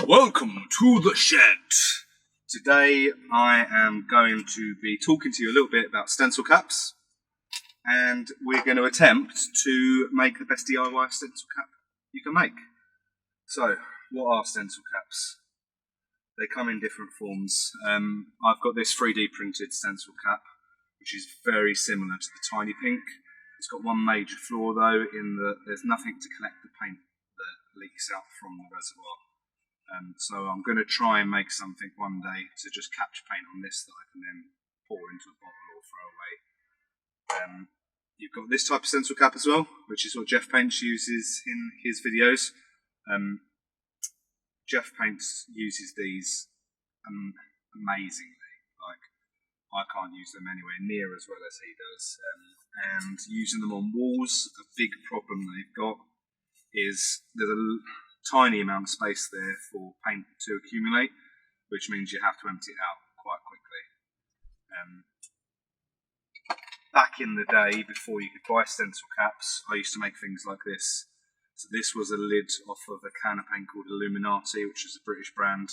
Welcome to the shed. Today I am going to be talking to you a little bit about stencil caps, and we're going to attempt to make the best DIY stencil cap you can make. So, what are stencil caps? They come in different forms. I've got this 3D printed stencil cap, which is very similar to the Tiny Pink. It's got one major flaw though, in that there's nothing to collect the paint that leaks out from the reservoir. So I'm going to try and make something one day to just capture paint on this that I can then pour into a bottle or throw away. You've got this type of stencil cap as well, which is what Jeff Paints uses in his videos. Jeff Paints uses these amazingly. Like, I can't use them anywhere near as well as he does. And using them on walls, a big problem they've got is there's a tiny amount of space there for paint to accumulate, which means you have to empty it out quite quickly. Back in the day, before you could buy stencil caps, I used to make things like this. So this was a lid off of a can of paint called Illuminati, which is a British brand.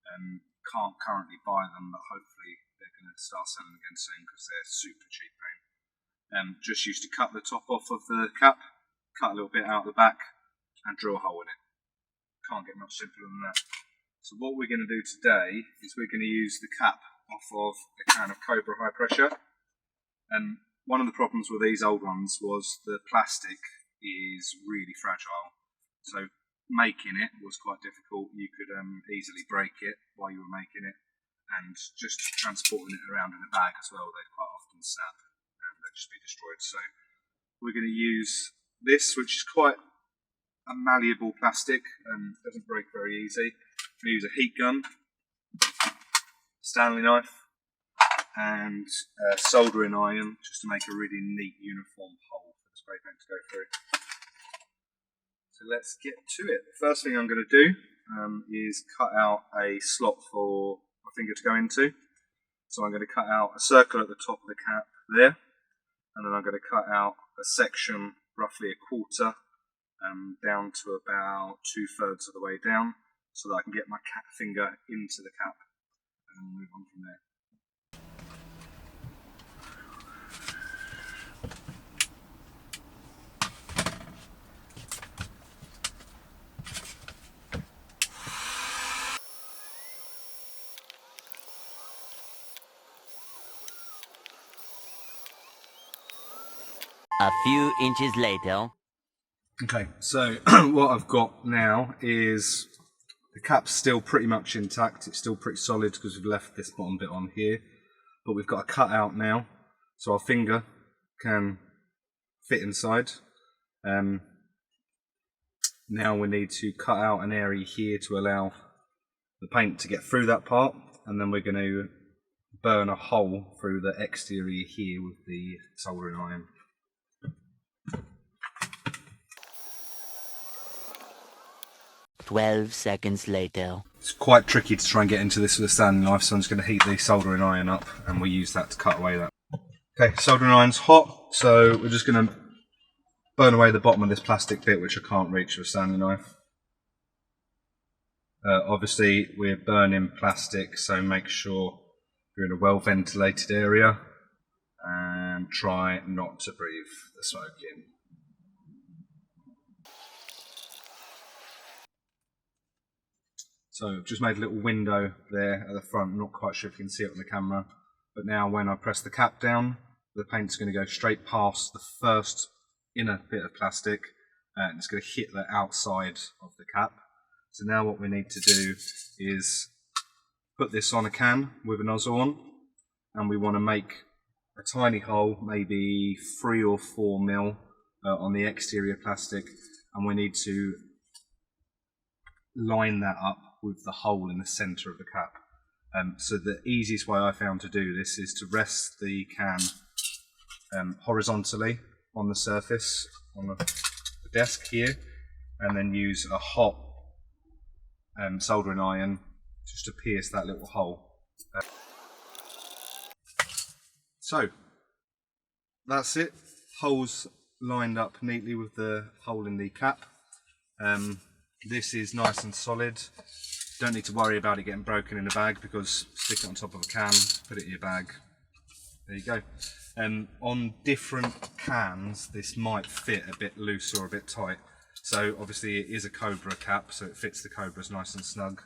Can't currently buy them, but hopefully they're going to start selling again soon because they're super cheap paint. Just used to cut the top off of the cap, cut a little bit out the back, and drill a hole in it. Can't get much simpler than that. So what we're going to do today is we're going to use the cap off of a can of Cobra high pressure. And one of the problems with these old ones was the plastic is really fragile. So making it was quite difficult. You could easily break it while you were making it, and just transporting it around in a bag as well, they'd quite often sap and they'd just be destroyed. So we're going to use this, which is quite a malleable plastic and doesn't break very easy. I'm going to use a heat gun, Stanley knife, and a soldering iron just to make a really neat uniform hole for the spray paint to go through. So let's get to it. The first thing I'm going to do is cut out a slot for my finger to go into. So I'm going to cut out a circle at the top of the cap there, and then I'm going to cut out a section roughly a quarter down to about 2/3 of the way down, so that I can get my finger into the cap and move on from there. A few inches later. Okay, so what I've got now is the cap's still pretty much intact. It's still pretty solid because we've left this bottom bit on here, but we've got a cut out now, so our finger can fit inside. Now we need to cut out an area here to allow the paint to get through that part, and then we're going to burn a hole through the exterior here with the soldering iron. "12 seconds later." It's quite tricky to try and get into this with a Stanley knife, so I'm just going to heat the soldering iron up and we'll use that to cut away that. Okay, soldering iron's hot, so we're just going to burn away the bottom of this plastic bit which I can't reach with a Stanley knife. Obviously we're burning plastic, so make sure you're in a well ventilated area and try not to breathe the smoke in. So I've just made a little window there at the front. I'm not quite sure if you can see it on the camera, but now when I press the cap down, the paint's going to go straight past the first inner bit of plastic and it's going to hit the outside of the cap. So now what we need to do is put this on a can with a nozzle on, and we want to make a tiny hole, maybe 3 or 4 mil on the exterior plastic, and we need to line that up with the hole in the centre of the cap. So the easiest way I found to do this is to rest the can horizontally on the surface on the desk here, and then use a hot soldering iron just to pierce that little hole. So that's it, holes lined up neatly with the hole in the cap. This is nice and solid. Don't need to worry about it getting broken in a bag because stick it on top of a can, put it in your bag. There you go. On different cans, this might fit a bit loose or a bit tight. So obviously it is a Cobra cap, so it fits the Cobras nice and snug.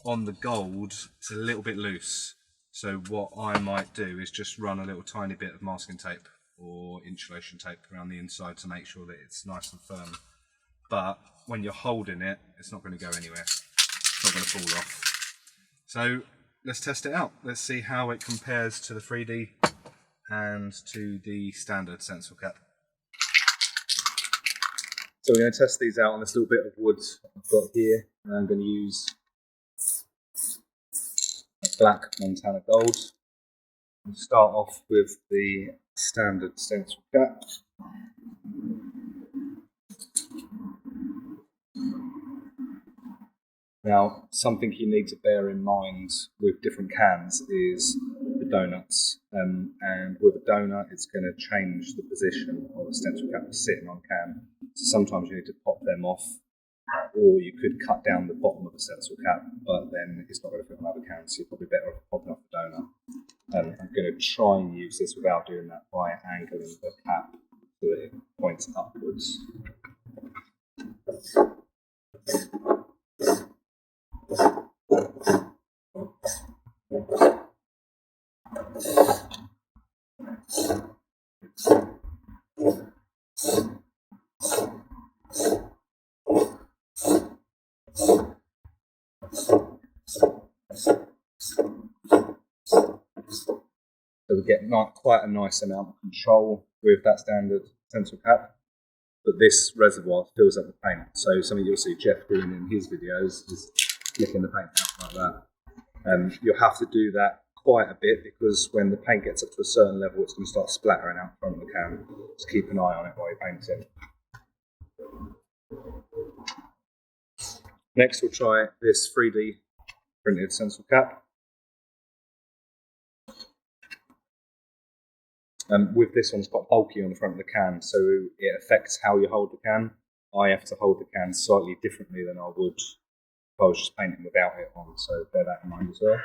On the gold, it's a little bit loose. So what I might do is just run a little tiny bit of masking tape or insulation tape around the inside to make sure that it's nice and firm. But when you're holding it, it's not going to go anywhere. It's not going to fall off. So let's test it out. Let's see how it compares to the 3D and to the standard stencil cap. So we're going to test these out on this little bit of wood I've got here. And I'm going to use a black Montana gold. We'll start off with the standard stencil cap. Now, something you need to bear in mind with different cans is the donuts. And with a donut, it's going to change the position of the stencil cap sitting on can. So sometimes you need to pop them off, or you could cut down the bottom of the stencil cap, but then it's not going to fit on other cans, so you're probably better off popping off the donut. I'm going to try and use this without doing that by angling the cap so that it points upwards. So we get quite a nice amount of control with that standard stencil cap, but this reservoir fills up the paint. So something you'll see Jeff doing in his videos is flicking the paint out like that. You'll have to do that quite a bit because when the paint gets up to a certain level, it's going to start splattering out front of the can. Just keep an eye on it while you're painting. Next, we'll try this 3D printed stencil cap. With this one, it's quite bulky on the front of the can, so it affects how you hold the can. I have to hold the can slightly differently than I would if I was just painting without it on, so bear that in mind as well.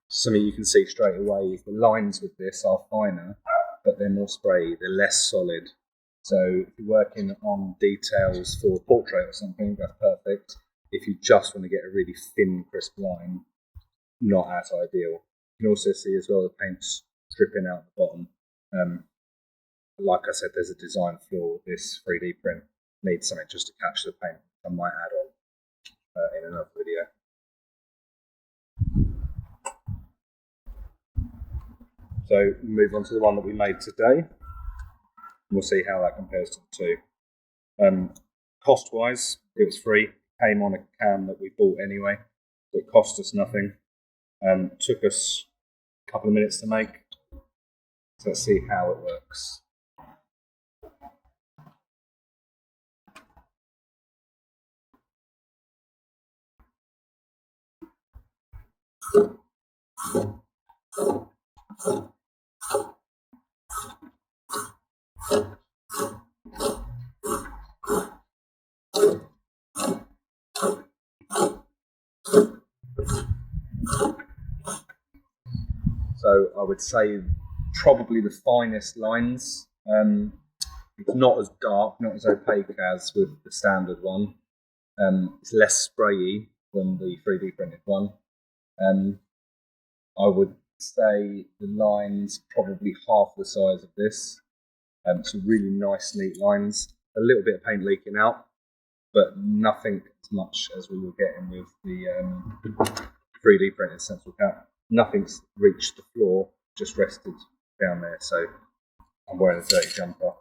Something you can see straight away is the lines with this are finer, but they're more sprayy, they're less solid. So if you're working on details for a portrait or something, that's perfect. If you just want to get a really thin, crisp line, not as ideal. You can also see as well the paint's dripping out the bottom. Like I said, there's a design flaw with this 3D print. Needs something just to catch the paint. I might add on in another video. So move on to the one that we made today. We'll see how that compares to the two. Cost-wise, it was free. Came on a can that we bought anyway. So it cost us nothing. Took us a couple of minutes to make. So let's see how it works. So I would say probably the finest lines. It's not as dark, not as opaque as with the standard one. It's less sprayy than the 3D printed one. I would say the lines probably half the size of this. So really nice, neat lines. A little bit of paint leaking out, but nothing as much as we were getting with the 3D printed stencil cap. Nothing's reached the floor, just rested down there. So I'm wearing a dirty jumper.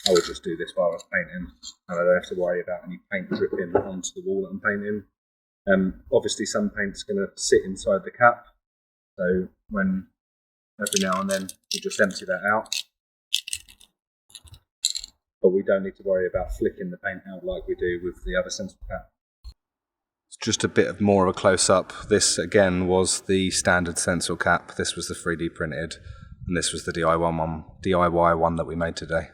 I would just do this while I was painting, and I don't have to worry about any paint dripping onto the wall that I'm painting. Obviously, some paint's going to sit inside the cap, so when every now and then we just empty that out. But we don't need to worry about flicking the paint out like we do with the other stencil cap. Let's just a bit of more of a close-up. This again was the standard stencil cap, this was the 3D printed, and this was the DIY one that we made today.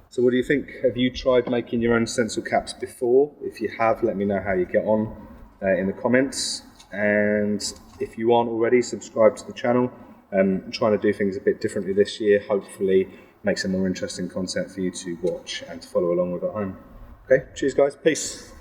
So what do you think? Have you tried making your own stencil caps before? If you have, let me know how you get on in the comments. And if you aren't already, subscribe to the channel. I'm trying to do things a bit differently this year, hopefully make some more interesting content for you to watch and to follow along with at home. Okay, cheers guys, peace.